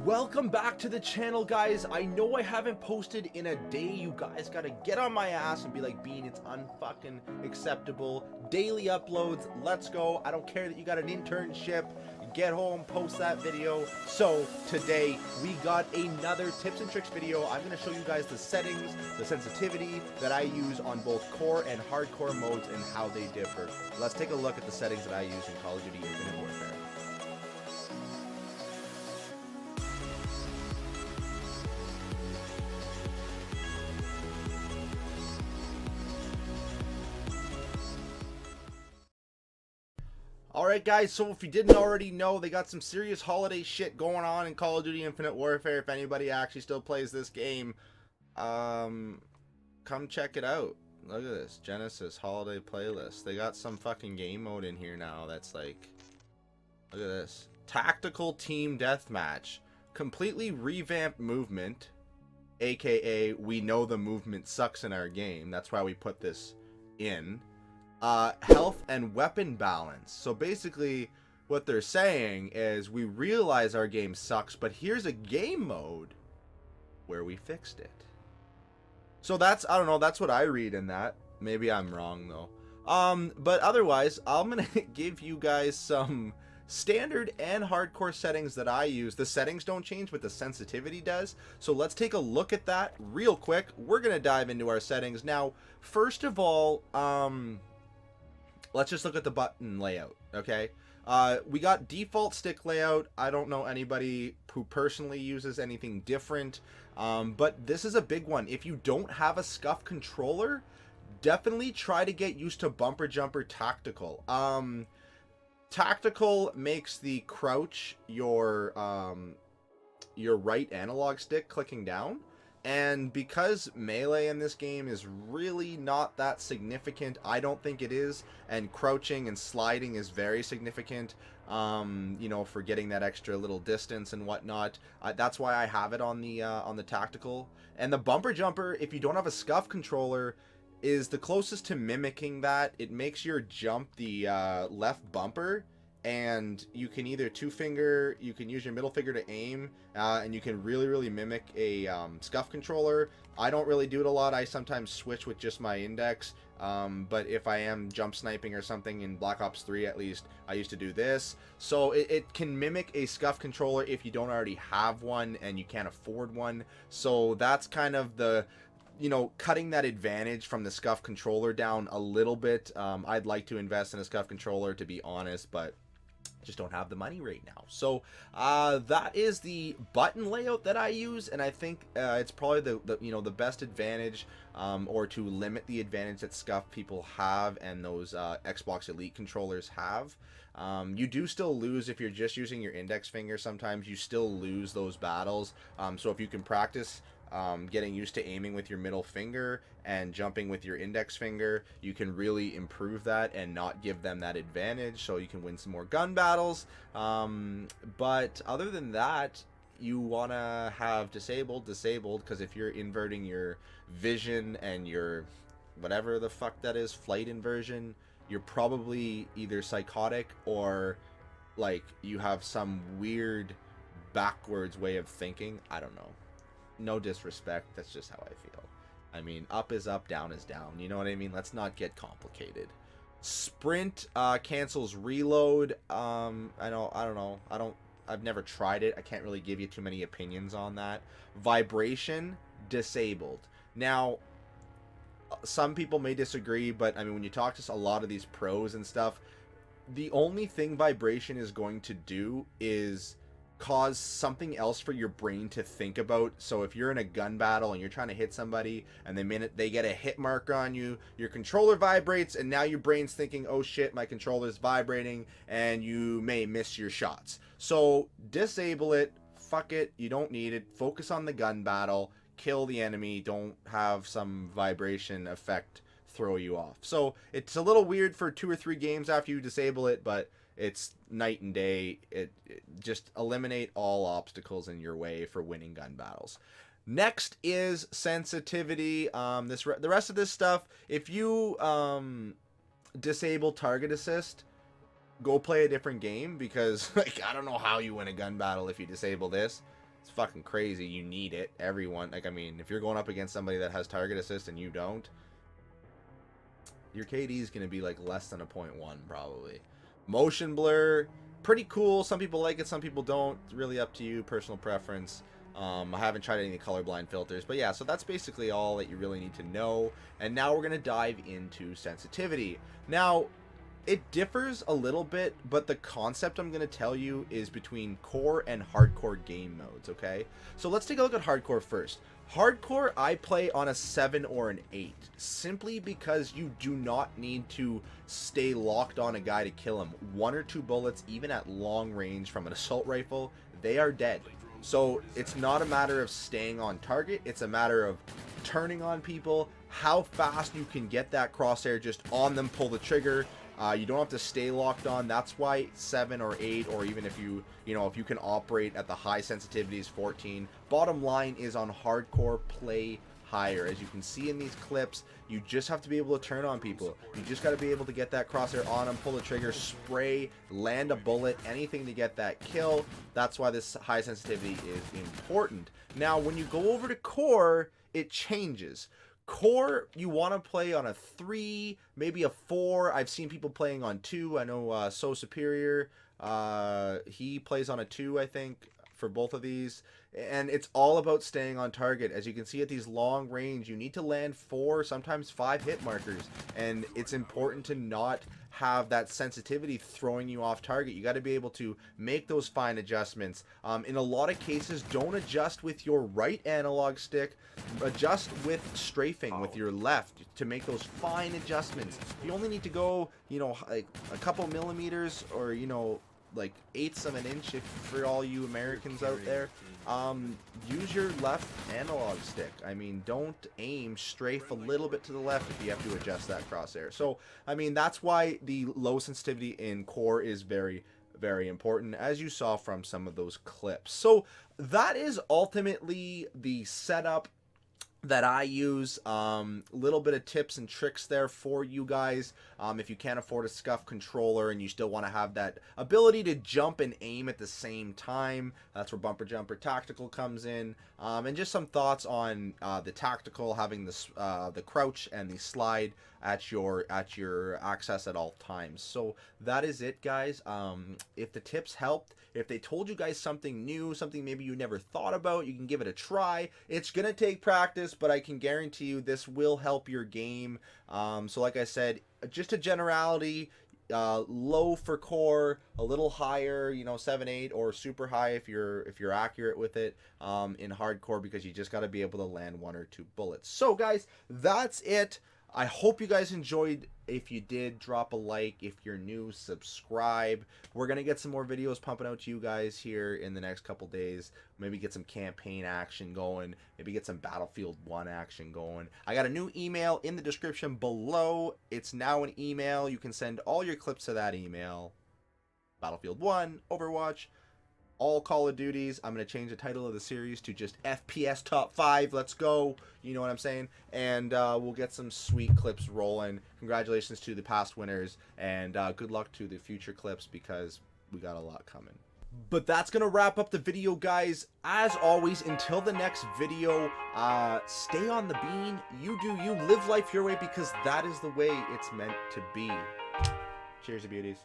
Welcome back to the channel, guys. I know I haven't posted in a day. You guys gotta get on my ass and be like, Bean, it's unfucking acceptable. Daily uploads, let's go. I don't care that you got an internship. Get home, post that video. So today we got another tips and tricks video. I'm gonna show you guys the settings, the sensitivity that I use on both core and hardcore modes and how they differ. Let's take a look at the settings that I use in Call of Duty Infinite Warfare. Alright guys, so if you didn't already know, they got some serious holiday shit going on in Call of Duty Infinite Warfare. If anybody actually still plays this game, come check it out. Look at this, Genesis holiday playlist. They got some fucking game mode in here now that's like, look at this. Tactical Team Deathmatch. Completely revamped movement, aka we know the movement sucks in our game. That's why we put this in. Health and weapon balance. So basically what they're saying is we realize our game sucks, but here's a game mode where we fixed it. So that's, I don't know, that's what I read in that. Maybe I'm wrong though. But otherwise, I'm gonna give you guys some standard and hardcore settings that I use. The settings don't change, but the sensitivity does. So let's take a look at that real quick. We're gonna dive into our settings now. First of all, let's just look at the button layout, okay? We got default stick layout. I don't know anybody who personally uses anything different, but this is a big one. If you don't have a SCUF controller, definitely try to get used to bumper jumper tactical. Tactical makes the crouch your right analog stick clicking down. And because melee in this game is really not that significant, I don't think it is, and crouching and sliding is very significant, you know, for getting that extra little distance and whatnot. That's why I have it on the tactical. And the bumper jumper, if you don't have a SCUF controller, is the closest to mimicking that. It makes your jump the left bumper, and you can either you can use your middle finger to aim, and you can really mimic a SCUF controller. I don't really do it a lot. I sometimes switch with just my index, but if I am jump sniping or something in Black Ops 3 at least, I used to do this. So it can mimic a SCUF controller if you don't already have one and you can't afford one. So that's kind of the, you know, cutting that advantage from the SCUF controller down a little bit. I'd like to invest in a SCUF controller, to be honest, but just don't have the money right now. So that is the button layout that I use, and I think it's probably the you know, the best advantage, or to limit the advantage that SCUF people have and those Xbox Elite controllers have. You do still lose if you're just using your index finger. Sometimes you still lose those battles, so if you can practice getting used to aiming with your middle finger and jumping with your index finger, you can really improve that and not give them that advantage, so you can win some more gun battles. But other than that, you want to have disabled, because if you're inverting your vision and your whatever the fuck that is, flight inversion, you're probably either psychotic or like you have some weird backwards way of thinking. I don't know. No disrespect, that's just how I feel. I mean, up is up, down is down. You know what I mean? Let's not get complicated. Sprint cancels reload. I've never tried it. I can't really give you too many opinions on that. Vibration disabled. Now, some people may disagree, but I mean, when you talk to a lot of these pros and stuff, the only thing vibration is going to do is cause something else for your brain to think about. So if you're in a gun battle and you're trying to hit somebody, and the minute they get a hit marker on you, your controller vibrates, and now your brain's thinking, oh shit, my controller's vibrating, and you may miss your shots. So disable it. Fuck it, you don't need it. Focus on the gun battle, kill the enemy. Don't have some vibration effect throw you off. So it's a little weird for 2 or 3 games after you disable it, but it's night and day. It just eliminate all obstacles in your way for winning gun battles. Next is sensitivity. The rest of this stuff, if you disable target assist, go play a different game, because like, I don't know how you win a gun battle if you disable this. It's fucking crazy. You need it. Everyone, like, I mean, if you're going up against somebody that has target assist and you don't, your KD is going to be like less than a 0.1 probably. Motion blur, pretty cool. Some people like it, some people don't. It's really up to you, personal preference. I haven't tried any colorblind filters, but yeah, so that's basically all that you really need to know. And now we're going to dive into sensitivity. Now, it differs a little bit, but the concept I'm going to tell you is between core and hardcore game modes, okay? So let's take a look at hardcore first. Hardcore, I play on a 7 or an 8, simply because you do not need to stay locked on a guy to kill him. 1 or 2 bullets, even at long range from an assault rifle, they are dead. So it's not a matter of staying on target, it's a matter of turning on people, how fast you can get that crosshair just on them, pull the trigger. You don't have to stay locked on. That's why 7 or 8, or even if you can operate at the high sensitivities, 14. Bottom line is on hardcore, play higher. As you can see in these clips, you just have to be able to turn on people. You just got to be able to get that crosshair on them, pull the trigger, spray, land a bullet, anything to get that kill. That's why this high sensitivity is important. Now, when you go over to core, it changes. Core, you want to play on a 3, maybe a 4. I've seen people playing on 2. I know So Superior, he plays on a 2, I think, for both of these. And it's all about staying on target. As you can see at these long range, you need to land 4, sometimes 5 hit markers. And it's important to not have that sensitivity throwing you off target. You got to be able to make those fine adjustments. In a lot of cases, don't adjust with your right analog stick. Adjust with strafing with your left to make those fine adjustments. You only need to go, you know, like a couple millimeters, or, you know, like 1/8 of an inch, if for all you Americans out there. Use your left analog stick. I mean, don't aim, strafe a little bit to the left if you have to adjust that crosshair. So, I mean, that's why the low sensitivity in core is very, very important, as you saw from some of those clips. So that is ultimately the setup that I use. Little bit of tips and tricks there for you guys. If you can't afford a SCUF controller and you still want to have that ability to jump and aim at the same time, that's where Bumper Jumper Tactical comes in. And just some thoughts on the tactical, having this the crouch and the slide at your access at all times. So that is it, guys. If the tips helped, if they told you guys something new, something maybe you never thought about, you can give it a try. It's gonna take practice, but I can guarantee you this will help your game. So like I said, just a generality, low for core, a little higher, you know, 7, 8, or super high if you're accurate with it in hardcore, because you just got to be able to land 1 or 2 bullets. So guys, that's it. I hope you guys enjoyed. If you did, drop a like. If you're new, subscribe. We're going to get some more videos pumping out to you guys here in the next couple days. Maybe get some campaign action going. Maybe get some Battlefield 1 action going. I got a new email in the description below. It's now an email. You can send all your clips to that email. Battlefield 1, Overwatch, all Call of Duties. I'm going to change the title of the series to just FPS Top 5. Let's go. You know what I'm saying? And we'll get some sweet clips rolling. Congratulations to the past winners. And good luck to the future clips, because we got a lot coming. But that's going to wrap up the video, guys. As always, until the next video, stay on the bean. You do you. Live life your way, because that is the way it's meant to be. Cheers to beauties.